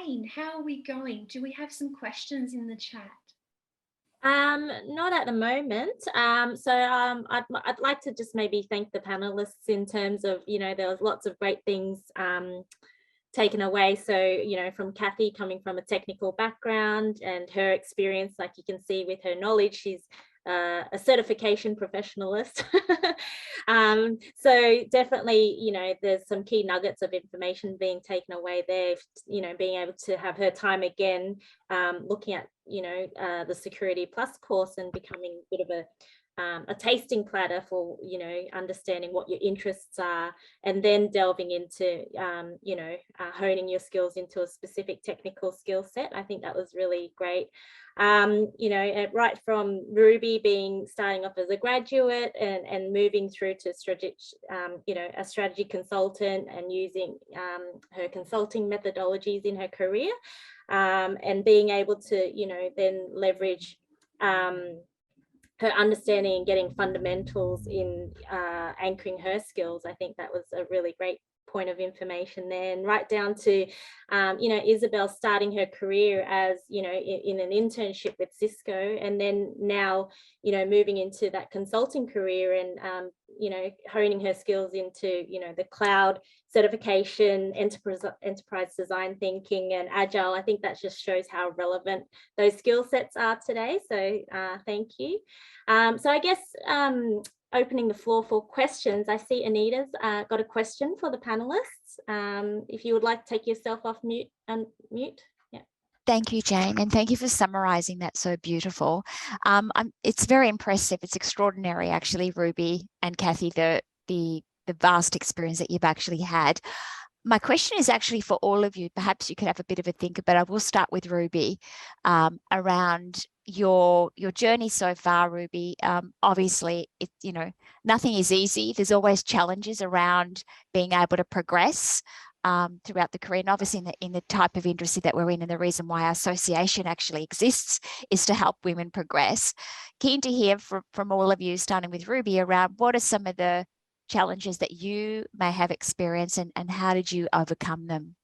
Jane, how are we going? Do we have some questions in the chat? Not at the moment. I'd like to just maybe thank the panelists in terms of, there was lots of great things taken away. So, from Kathy coming from a technical background and her experience, like you can see with her knowledge, she's a certification professionalist. So definitely, there's some key nuggets of information being taken away there, being able to have her time again, looking at, the Security Plus course and becoming a bit of a tasting platter for, understanding what your interests are, and then delving into, honing your skills into a specific technical skill set. I think that was really great. Right from Ruby starting off as a graduate and moving through to a strategy consultant and using her consulting methodologies in her career, and being able to, then leverage her understanding and getting fundamentals in anchoring her skills. I think that was a really great point of information there, and right down to Isabel starting her career as in an internship with Cisco, and then now moving into that consulting career and honing her skills into the cloud certification, enterprise design thinking, and agile. I think that just shows how relevant those skill sets are today. So thank you. So I guess opening the floor for questions. I see Anita's got a question for the panelists. If you would like to take yourself off mute. Yeah. Thank you, Jane, and thank you for summarising that so beautiful. It's very impressive. It's extraordinary, actually, Ruby and Kathy, the vast experience that you've actually had. My question is actually for all of you. Perhaps you could have a bit of a think, but I will start with Ruby around your journey so far, Ruby. Obviously, nothing is easy. There's always challenges around being able to progress throughout the career, and obviously in the type of industry that we're in, and the reason why our association actually exists is to help women progress. Keen to hear from all of you, starting with Ruby, around what are some of the challenges that you may have experienced, and how did you overcome them?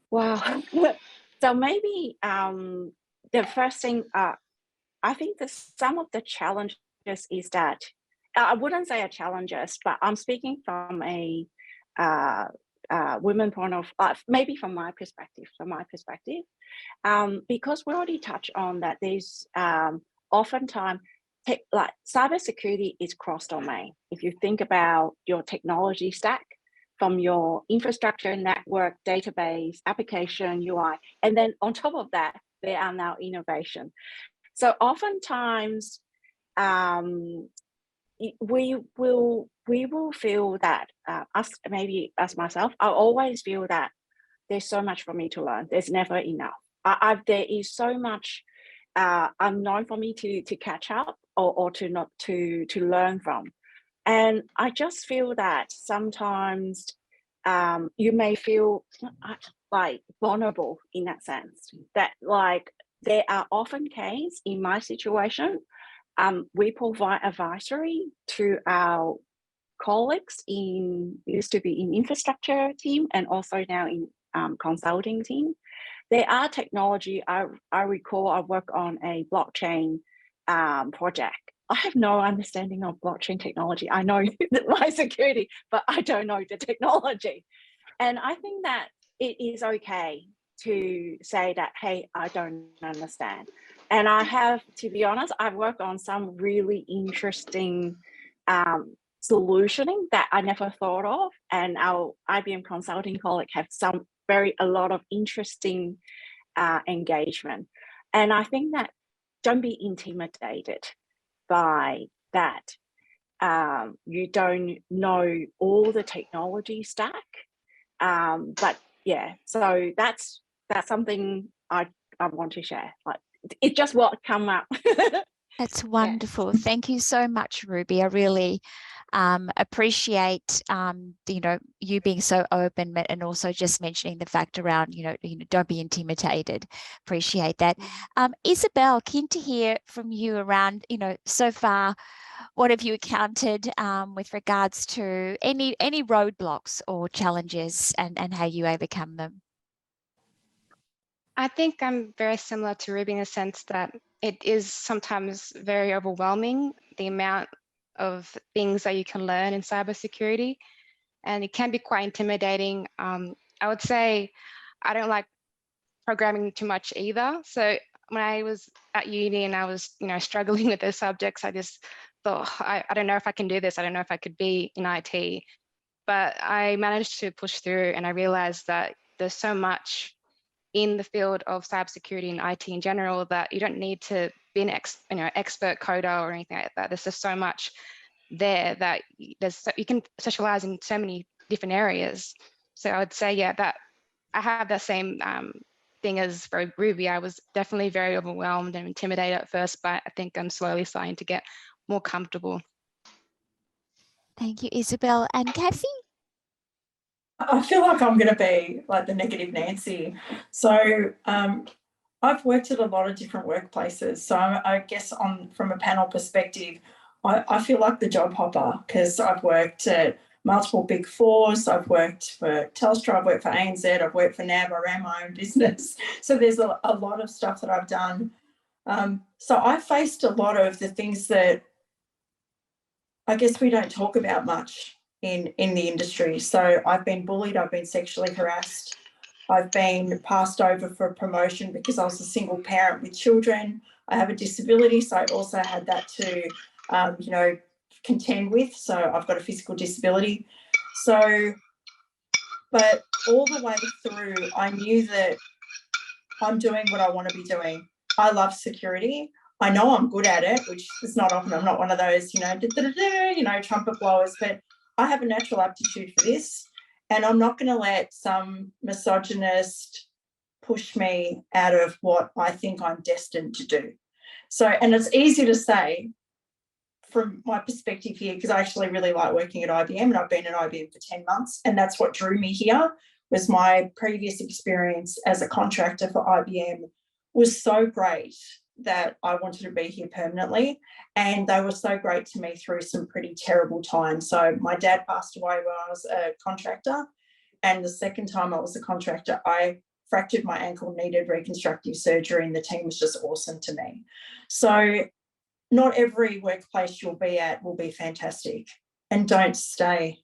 Wow. So maybe the first thing, I think some of the challenges is that, I wouldn't say a challenges, but I'm speaking from a women point of, maybe from my perspective, because we already touched on that there's oftentimes, like cybersecurity is cross-domain. If you think about your technology stack, from your infrastructure, network, database, application, UI, and then on top of that, there are now innovation. So oftentimes, we will feel that, maybe as myself, I always feel that there's so much for me to learn. There's never enough. There is so much unknown for me to catch up or to learn from. And I just feel that sometimes you may feel like vulnerable in that sense, that like there are often cases in my situation, we provide advisory to our colleagues used to be in infrastructure team and also now in consulting team. There are technology, I recall I work on a blockchain project. I have no understanding of blockchain technology. I know my security, but I don't know the technology. And I think that it is okay to say that, hey, I don't understand. And I have, to be honest, I've worked on some really interesting solutioning that I never thought of. And our IBM consulting colleague have a lot of interesting engagement. And I think that don't be intimidated by that. You don't know all the technology stack, but yeah, so that's something I want to share. Like, it just what come up. That's wonderful. Yeah. Thank you so much, Ruby. I really appreciate you being so open, and also just mentioning the fact around don't be intimidated. Appreciate that. Isabel, keen to hear from you around so far, what have you encountered with regards to any roadblocks or challenges, and how you overcome them? I think I'm very similar to Ruby in the sense that it is sometimes very overwhelming, the amount of things that you can learn in cybersecurity, and it can be quite intimidating. I would say I don't like programming too much either. So when I was at uni and I was, struggling with those subjects, I just thought, I don't know if I can do this. I don't know if I could be in IT. But I managed to push through, and I realized that there's so much in the field of cybersecurity and IT in general that you don't need to be an expert coder or anything like that. There's just so much there that you can specialize in so many different areas. So I would say, yeah, that I have that same thing as for Ruby. I was definitely very overwhelmed and intimidated at first, but I think I'm slowly starting to get more comfortable. Thank you, Isabel. And Kathy? I feel like I'm going to be like the negative Nancy. So I've worked at a lot of different workplaces. So I guess from a panel perspective, I feel like the job hopper, because I've worked at multiple big fours. I've worked for Telstra, I've worked for ANZ, I've worked for NAB, I ran my own business. So there's a lot of stuff that I've done. So I faced a lot of the things that I guess we don't talk about much in the industry. So I've been bullied, I've been sexually harassed, I've been passed over for a promotion because I was a single parent with children. I have a disability, so I also had that to, contend with. So I've got a physical disability. So, but all the way through, I knew that I'm doing what I want to be doing. I love security. I know I'm good at it, which is not often. I'm not one of those, trumpet blowers, but I have a natural aptitude for this, and I'm not going to let some misogynist push me out of what I think I'm destined to do. So, and it's easy to say from my perspective here, because I actually really like working at IBM, and I've been at IBM for 10 months, and that's what drew me here. Was my previous experience as a contractor for IBM was so great that I wanted to be here permanently, and they were so great to me through some pretty terrible times. So my dad passed away when I was a contractor, and the second time I was a contractor, I fractured my ankle, needed reconstructive surgery, and the team was just awesome to me. So not every workplace you'll be at will be fantastic, and don't stay.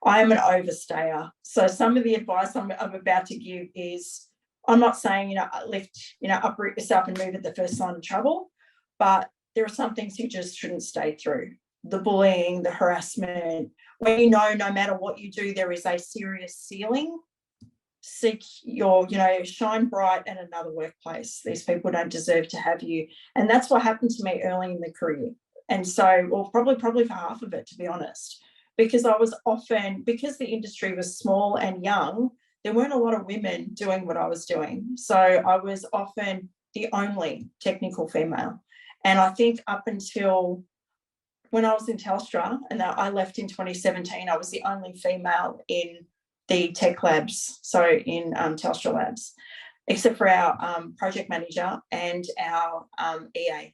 I'm an overstayer. So some of the advice I'm about to give is, I'm not saying, uproot yourself and move at the first sign of trouble, but there are some things you just shouldn't stay through. The bullying, the harassment, when no matter what you do, there is a serious ceiling. Seek your, shine bright at another workplace. These people don't deserve to have you. And that's what happened to me early in the career. And so, well, probably for half of it, to be honest, because I was often, because the industry was small and young, there weren't a lot of women doing what I was doing. So I was often the only technical female. And I think up until when I was in Telstra, and I left in 2017, I was the only female in the tech labs, so in Telstra labs, except for our project manager and our EA.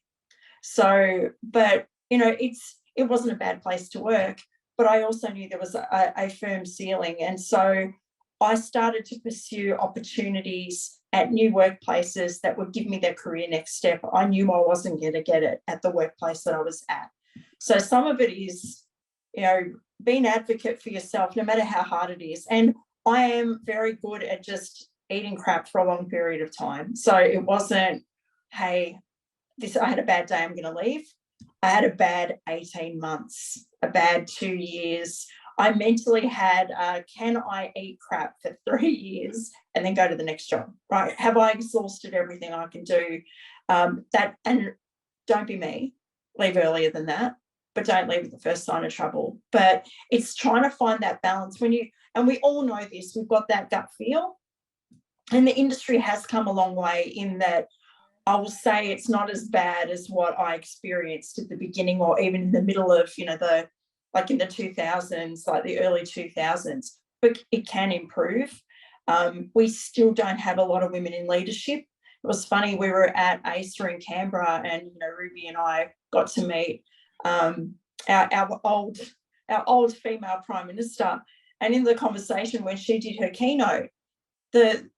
So, but, it wasn't a bad place to work, but I also knew there was a firm ceiling. And so I started to pursue opportunities at new workplaces that would give me their career next step. I knew I wasn't going to get it at the workplace that I was at. So some of it is, be an advocate for yourself, no matter how hard it is. And I am very good at just eating crap for a long period of time. So it wasn't, hey, I had a bad day, I'm going to leave. I had a bad 18 months, a bad 2 years. I mentally had, can I eat crap for 3 years and then go to the next job, right? Have I exhausted everything I can do? And don't be me, leave earlier than that, but don't leave at the first sign of trouble. But it's trying to find that balance and we all know this, we've got that gut feel, and the industry has come a long way in that. I will say it's not as bad as what I experienced at the beginning, or even in the middle of, in the 2000s, like the early 2000s, but it can improve. We still don't have a lot of women in leadership. It was funny, we were at ACER in Canberra, and Ruby and I got to meet our old female Prime Minister. And in the conversation when she did her keynote, the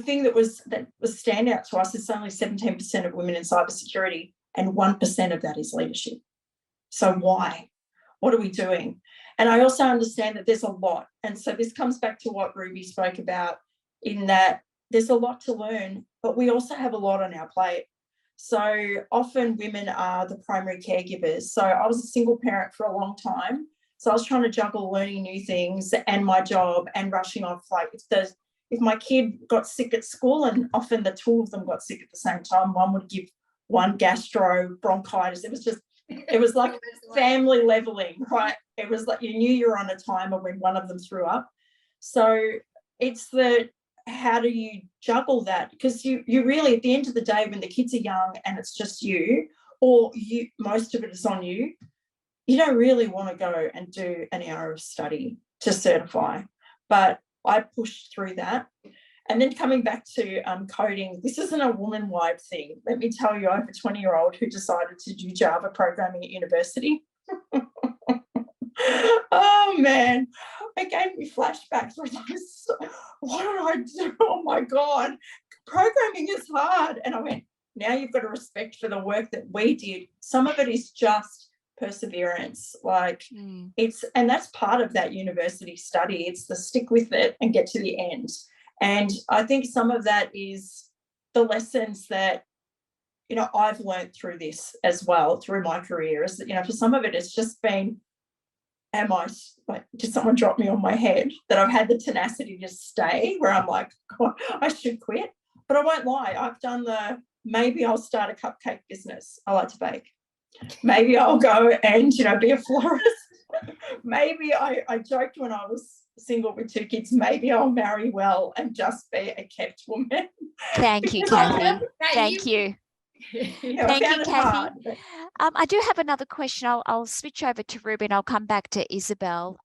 thing that was standout to us is only 17% of women in cybersecurity, and 1% of that is leadership. So why? What are we doing? And I also understand that there's a lot. And so this comes back to what Ruby spoke about, in that there's a lot to learn, but we also have a lot on our plate. So often women are the primary caregivers. So I was a single parent for a long time. So I was trying to juggle learning new things and my job and rushing off. Like if my kid got sick at school, and often the two of them got sick at the same time, one would give one gastro bronchitis. It was like family leveling, right? It was like you knew you were on a timer when one of them threw up. So it's how do you juggle that? Because you really, at the end of the day, when the kids are young and it's just you, or most of it is on you, you don't really want to go and do an hour of study to certify. But I pushed through that. And then coming back to coding, this isn't a woman-wide thing. Let me tell you, I have a 20-year-old who decided to do Java programming at university. Oh, man. It gave me flashbacks. What did I do? Oh, my God. Programming is hard. And I went, now you've got a respect for the work that we did. Some of it is just perseverance. And that's part of that university study. It's the stick with it and get to the end. And I think some of that is the lessons that, I've learned through this as well, through my career, is that, for some of it, it's just been, did someone drop me on my head? That I've had the tenacity to stay, where I'm like, God, I should quit. But I won't lie, I've done maybe I'll start a cupcake business. I like to bake. Maybe I'll go and, be a florist. Maybe I joked when I was single with 2 kids, maybe I'll marry well and just be a kept woman. Thank you, Kathy. Thank you. Thank you, Kathy. I do have another question. I'll switch over to Ruby and I'll come back to Isabel.